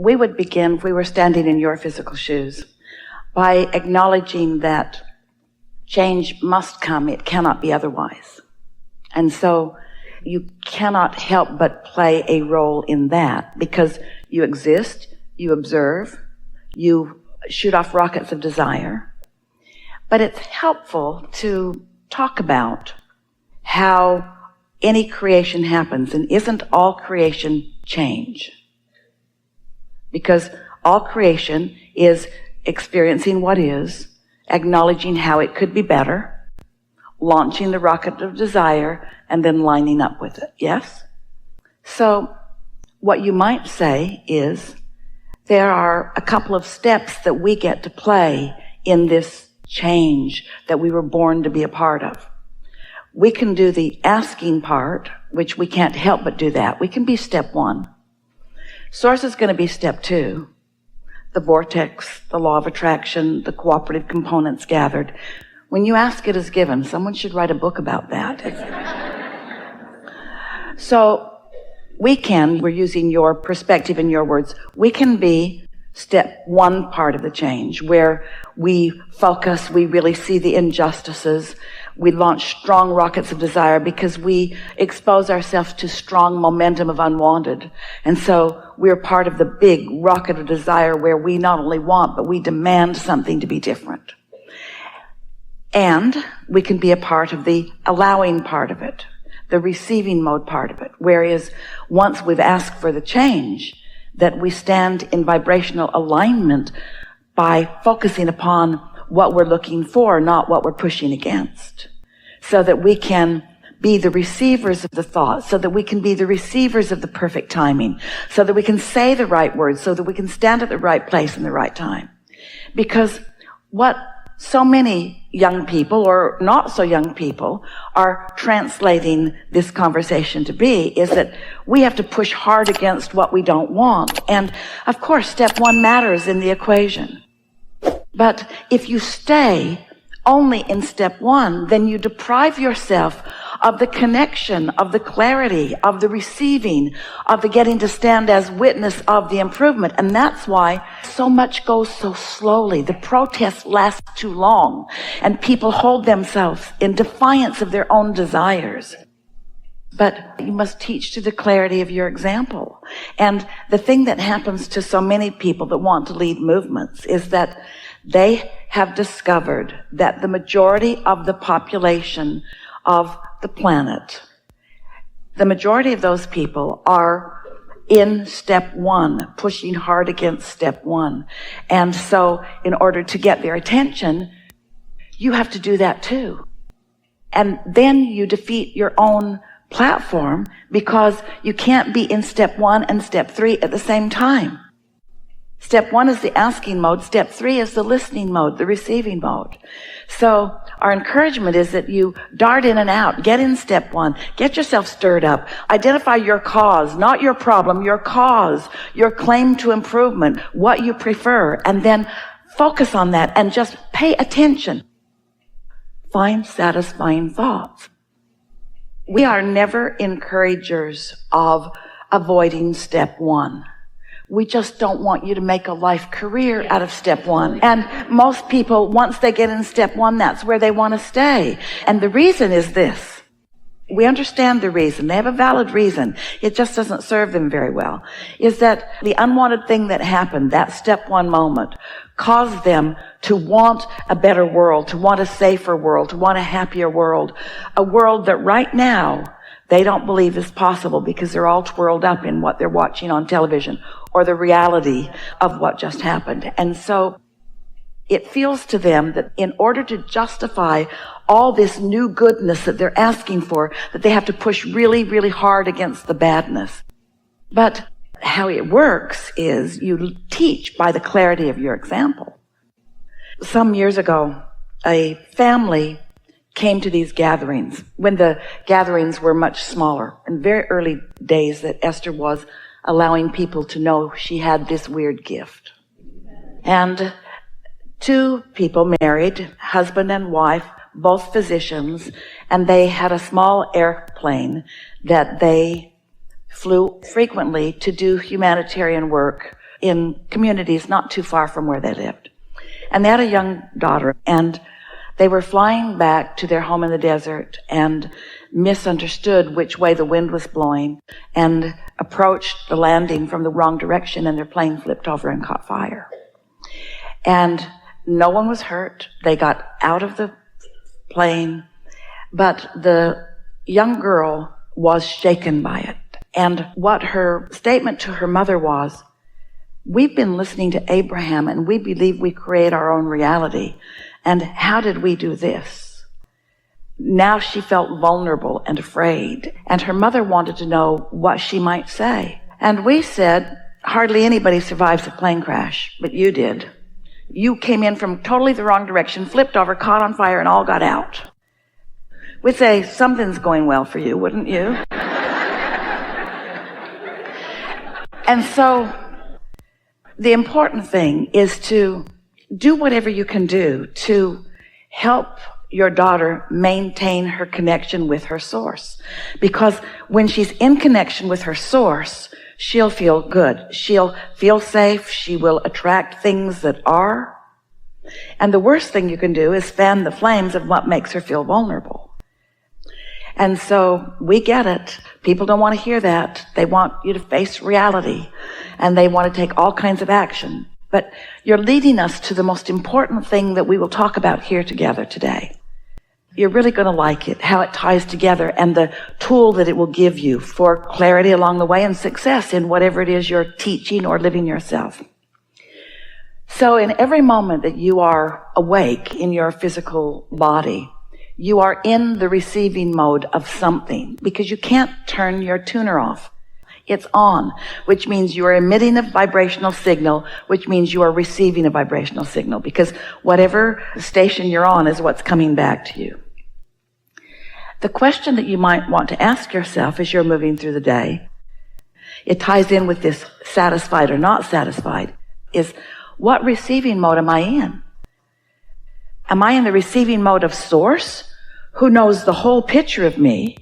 we would begin, if we were standing in your physical shoes, by acknowledging that change must come. It cannot be otherwise. And so you cannot help but play a role in that, because you exist, you observe, you shoot off rockets of desire. But it's helpful to talk about how any creation happens, and isn't all creation change? Because all creation is experiencing what is, acknowledging how it could be better, launching the rocket of desire, and then lining up with it. Yes? So what you might say is, there are a couple of steps that we get to play in this change that we were born to be a part of. We can do the asking part, which we can't help but do that. We can be step 1. Source is going to be step 2. The vortex, the law of attraction, the cooperative components gathered. When you ask, it is given. Someone should write a book about that. So we're using your perspective and your words, we can be step 1 part of the change, where we focus, we really see the injustices, we launch strong rockets of desire because we expose ourselves to strong momentum of unwanted. And so we're part of the big rocket of desire where we not only want, but we demand something to be different. And we can be a part of the allowing part of it, the receiving mode part of it. Whereas once we've asked for the change, that we stand in vibrational alignment by focusing upon what we're looking for, not what we're pushing against. So that we can be the receivers of the thoughts, so that we can be the receivers of the perfect timing, so that we can say the right words, so that we can stand at the right place in the right time. Because what so many young people, or not so young people, are translating this conversation to be is that we have to push hard against what we don't want. And of course, step 1 matters in the equation. But if you stay only in step 1, then you deprive yourself of the connection, of the clarity, of the receiving, of the getting to stand as witness of the improvement. And that's why so much goes so slowly. The protests last too long, and people hold themselves in defiance of their own desires. But you must teach to the clarity of your example. And the thing that happens to so many people that want to lead movements is that they have discovered that the majority of the population of the planet, the majority of those people are in step 1, pushing hard against step 1. And so in order to get their attention, you have to do that too. And then you defeat your own platform, because you can't be in step 1 and step 3 at the same time. Step 1 is the asking mode. Step 3 is the listening mode, the receiving mode. So our encouragement is that you dart in and out. Get in step 1. Get yourself stirred up. Identify your cause, not your problem, your cause, your claim to improvement, what you prefer, and then focus on that and just pay attention. Find satisfying thoughts. We are never encouragers of avoiding step 1. We just don't want you to make a life career out of step 1. And most people, once they get in step 1, that's where they want to stay. And the reason is this. We understand the reason. They have a valid reason. It just doesn't serve them very well. Is that the unwanted thing that happened, that step 1 moment, caused them to want a better world, to want a safer world, to want a happier world. A world that right now they don't believe is possible, because they're all twirled up in what they're watching on television or the reality of what just happened. And so it feels to them that in order to justify all this new goodness that they're asking for, that they have to push really, really hard against the badness. But how it works is you teach by the clarity of your example. Some years ago, a family came to these gatherings when the gatherings were much smaller, in very early days that Esther was allowing people to know she had this weird gift. And 2 people married, husband and wife, both physicians, and they had a small airplane that they flew frequently to do humanitarian work in communities not too far from where they lived. And they had a young daughter, and they were flying back to their home in the desert and misunderstood which way the wind was blowing and approached the landing from the wrong direction, and their plane flipped over and caught fire. And no one was hurt. They got out of the plane, but the young girl was shaken by it. And what her statement to her mother was, we've been listening to Abraham and we believe we create our own reality. And how did we do this? Now she felt vulnerable and afraid, and her mother wanted to know what she might say. And we said, hardly anybody survives a plane crash, but you did. You came in from totally the wrong direction, flipped over, caught on fire, and all got out. We'd say, something's going well for you, wouldn't you? And so the important thing is to do whatever you can do to help your daughter maintain her connection with her source. Because when she's in connection with her source, she'll feel good. She'll feel safe. She will attract things that are. And the worst thing you can do is fan the flames of what makes her feel vulnerable. And so we get it. People don't want to hear that. They want you to face reality, and they want to take all kinds of action. But you're leading us to the most important thing that we will talk about here together today. You're really going to like it, how it ties together, and the tool that it will give you for clarity along the way and success in whatever it is you're teaching or living yourself. So in every moment that you are awake in your physical body, you are in the receiving mode of something, because you can't turn your tuner off. It's on, which means you are emitting a vibrational signal, which means you are receiving a vibrational signal, because whatever station you're on is what's coming back to you. The question that you might want to ask yourself as you're moving through the day, it ties in with this satisfied or not satisfied, is what receiving mode am I in? Am I in the receiving mode of Source, who knows the whole picture of me?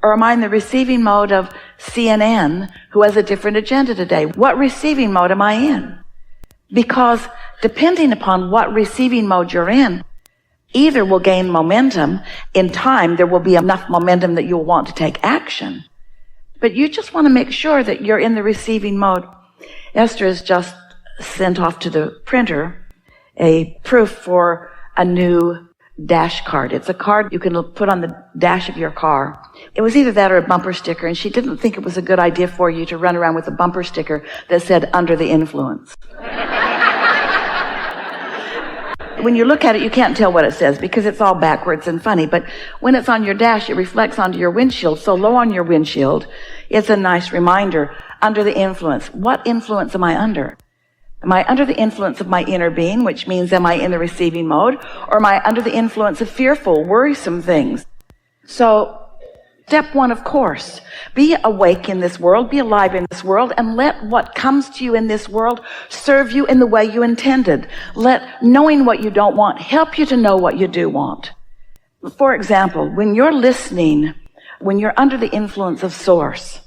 Or am I in the receiving mode of CNN, who has a different agenda today? What receiving mode am I in? Because depending upon what receiving mode you're in, either will gain momentum. In time, there will be enough momentum that you'll want to take action. But you just want to make sure that you're in the receiving mode. Esther has just sent off to the printer a proof for a new dash card. It's a card you can put on the dash of your car. It was either that or a bumper sticker, and she didn't think it was a good idea for you to run around with a bumper sticker that said under the influence. When you look at it, you can't tell what it says because it's all backwards and funny, but when it's on your dash, it reflects onto your windshield. So low on your windshield, it's a nice reminder, under the influence. What influence am I under? Am I under the influence of my inner being, which means am I in the receiving mode? Or am I under the influence of fearful, worrisome things? So, step one, of course, be awake in this world, be alive in this world, and let what comes to you in this world serve you in the way you intended. Let knowing what you don't want help you to know what you do want. For example, when you're listening, when you're under the influence of Source,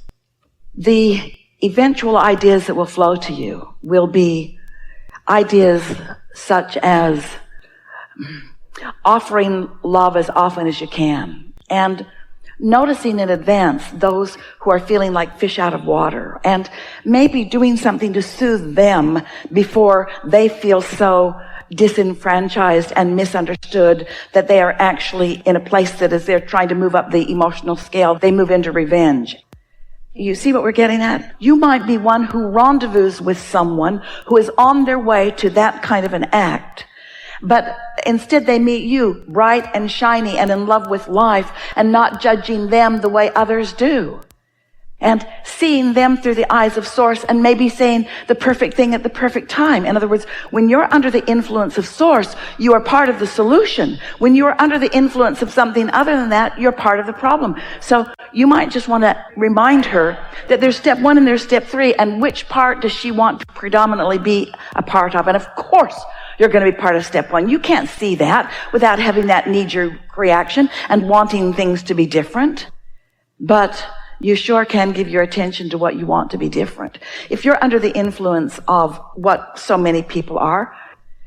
the eventual ideas that will flow to you will be ideas such as offering love as often as you can, and noticing in advance those who are feeling like fish out of water, and maybe doing something to soothe them before they feel so disenfranchised and misunderstood that they are actually in a place that as they're trying to move up the emotional scale, they move into revenge. You see what we're getting at? You might be one who rendezvous with someone who is on their way to that kind of an act, but instead they meet you bright and shiny and in love with life and not judging them the way others do, and seeing them through the eyes of Source and maybe saying the perfect thing at the perfect time. In other words, when you're under the influence of Source, you are part of the solution. When you are under the influence of something other than that, you're part of the problem. So you might just want to remind her that there's step one and there's step three, and which part does she want to predominantly be a part of? And of course, you're going to be part of step one. You can't see that without having that knee-jerk reaction and wanting things to be different. But you sure can give your attention to what you want to be different. If you're under the influence of what so many people are,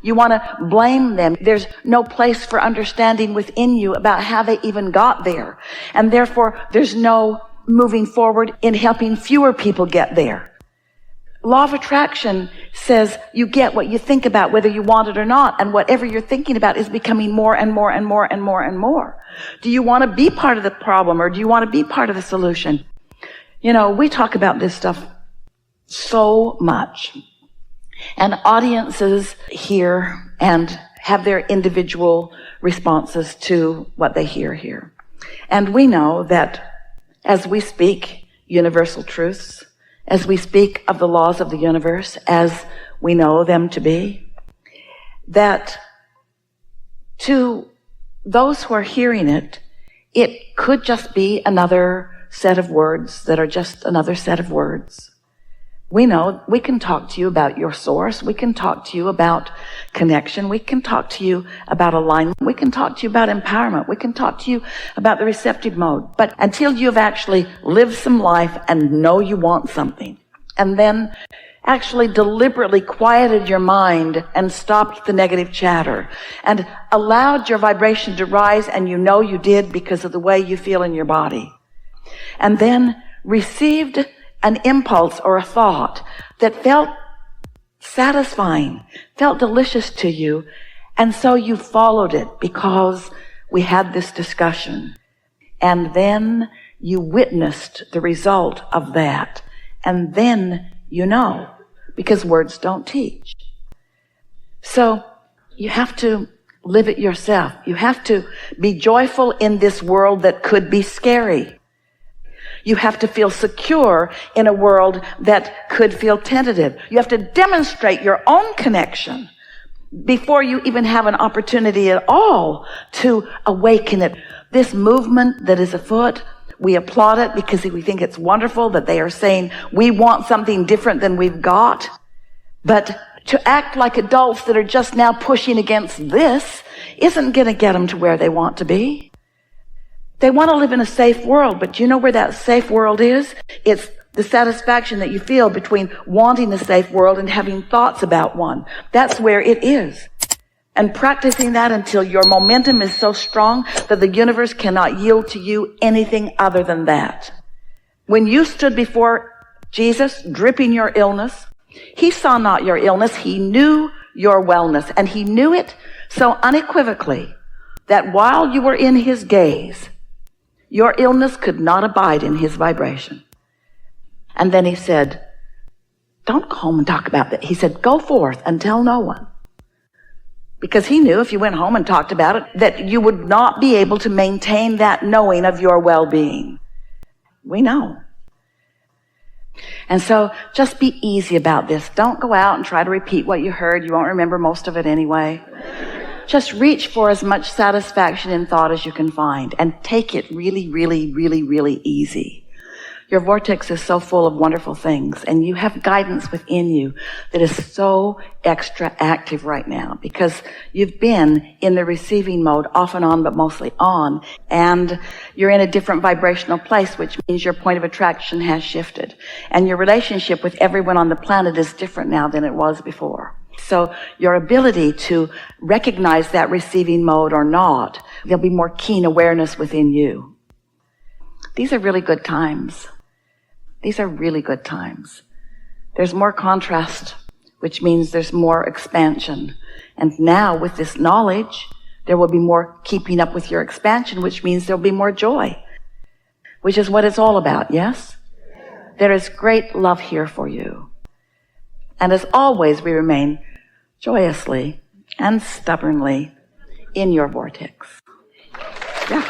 you want to blame them. There's no place for understanding within you about how they even got there. And therefore, there's no moving forward in helping fewer people get there. Law of attraction says you get what you think about, whether you want it or not, and whatever you're thinking about is becoming more and more and more and more and more. Do you want to be part of the problem, or do you want to be part of the solution? You know, we talk about this stuff so much, and audiences hear and have their individual responses to what they hear here. And we know that as we speak universal truths, as we speak of the laws of the universe as we know them to be, that to those who are hearing it, it could just be another set of words that are just another set of words. We know we can talk to you about your source. We can talk to you about connection. We can talk to you about alignment. We can talk to you about empowerment. We can talk to you about the receptive mode. But until you've actually lived some life and know you want something, and then actually deliberately quieted your mind and stopped the negative chatter and allowed your vibration to rise, and you know you did because of the way you feel in your body, and then received an impulse or a thought that felt satisfying, felt delicious to you, and so you followed it because we had this discussion. And then you witnessed the result of that. And then you know, because words don't teach. So you have to live it yourself. You have to be joyful in this world that could be scary. You have to feel secure in a world that could feel tentative. You have to demonstrate your own connection before you even have an opportunity at all to awaken it. This movement that is afoot, we applaud it because we think it's wonderful that they are saying we want something different than we've got. But to act like adults that are just now pushing against this isn't going to get them to where they want to be. They want to live in a safe world, but you know where that safe world is? It's the satisfaction that you feel between wanting a safe world and having thoughts about one. That's where it is. And practicing that until your momentum is so strong that the universe cannot yield to you anything other than that. When you stood before Jesus, dripping your illness, he saw not your illness, he knew your wellness, and he knew it so unequivocally that while you were in his gaze, your illness could not abide in his vibration. And then he said, don't go home and talk about that. He said, go forth and tell no one. Because he knew if you went home and talked about it, that you would not be able to maintain that knowing of your well-being. We know. And so just be easy about this. Don't go out and try to repeat what you heard. You won't remember most of it anyway. Just reach for as much satisfaction in thought as you can find and take it really, really, really, really easy. Your vortex is so full of wonderful things, and you have guidance within you that is so extra active right now because you've been in the receiving mode off and on, but mostly on, and you're in a different vibrational place, which means your point of attraction has shifted, and your relationship with everyone on the planet is different now than it was before. So your ability to recognize that receiving mode or not, there'll be more keen awareness within you. These are really good times. These are really good times. There's more contrast, which means there's more expansion. And now with this knowledge, there will be more keeping up with your expansion, which means there'll be more joy, which is what it's all about, yes? There is great love here for you. And as always, we remain joyously and stubbornly in your vortex. Yeah.